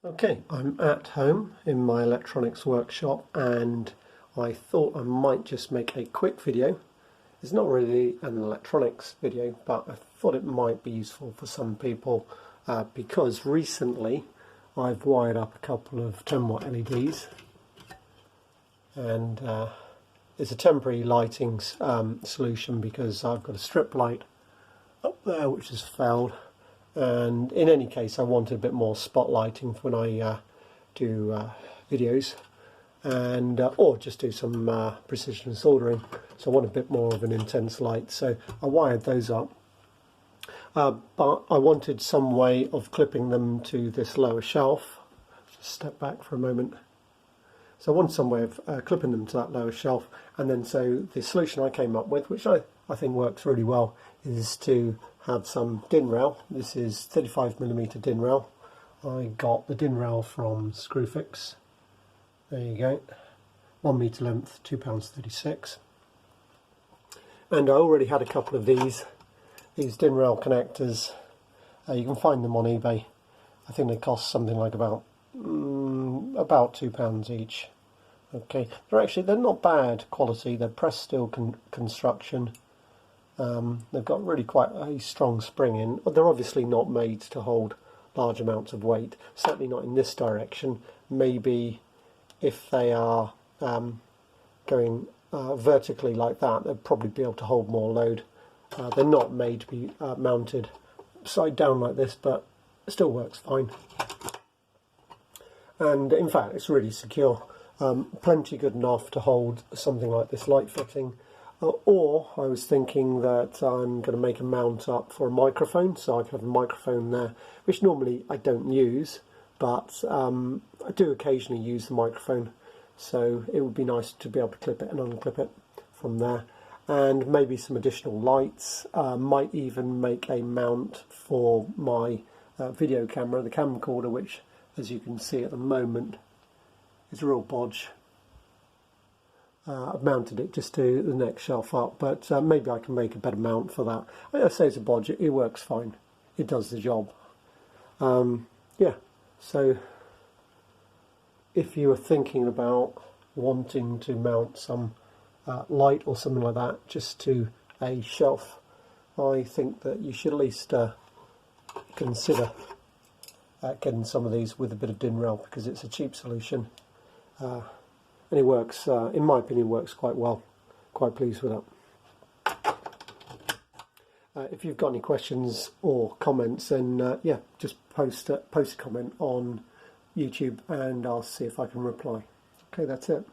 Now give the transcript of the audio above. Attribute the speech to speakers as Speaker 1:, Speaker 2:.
Speaker 1: Okay, I'm at home in my electronics workshop and I thought I might just make a quick video. It's not really an electronics video, but I thought it might be useful for some people because recently I've wired up a couple of 10 watt LEDs and it's a temporary lighting solution because I've got a strip light up there which has failed. And in any case, I wanted a bit more spotlighting when I do videos, and or just do some precision soldering. So I want a bit more of an intense light. So I wired those up, but I wanted some way of clipping them to this lower shelf. Just step back for a moment. So I wanted some way of clipping them to that lower shelf, and then so the solution I came up with, which I think works really well, is to have some DIN rail. This is 35mm DIN rail. I got the DIN rail from Screwfix. There you go. 1 metre length, £2.36. And I already had a couple of these DIN rail connectors. You can find them on eBay. I think they cost something like about £2 each. Okay, they're not bad quality. They're pressed steel construction. They've got really quite a strong spring in. They're obviously not made to hold large amounts of weight, certainly not in this direction. Maybe if they are going vertically like that, they'll probably be able to hold more load. They're not made to be mounted upside down like this, but it still works fine. And in fact, it's really secure. Plenty good enough to hold something like this light fitting. Or I was thinking that I'm going to make a mount up for a microphone, so I can have a microphone there, which normally I don't use, but I do occasionally use the microphone, so it would be nice to be able to clip it and unclip it from there. And maybe some additional lights, might even make a mount for my video camera, the camcorder, which as you can see at the moment is a real bodge. I've mounted it just to the next shelf up, but maybe I can make a better mount for that. I say it's a bodge, it works fine. It does the job. Yeah, so if you were thinking about wanting to mount some light or something like that just to a shelf, I think that you should at least consider getting some of these with a bit of DIN rail, because it's a cheap solution. And it works, in my opinion, works quite well. Quite pleased with that. If you've got any questions or comments, then yeah, just post a comment on YouTube and I'll see if I can reply. Okay, that's it.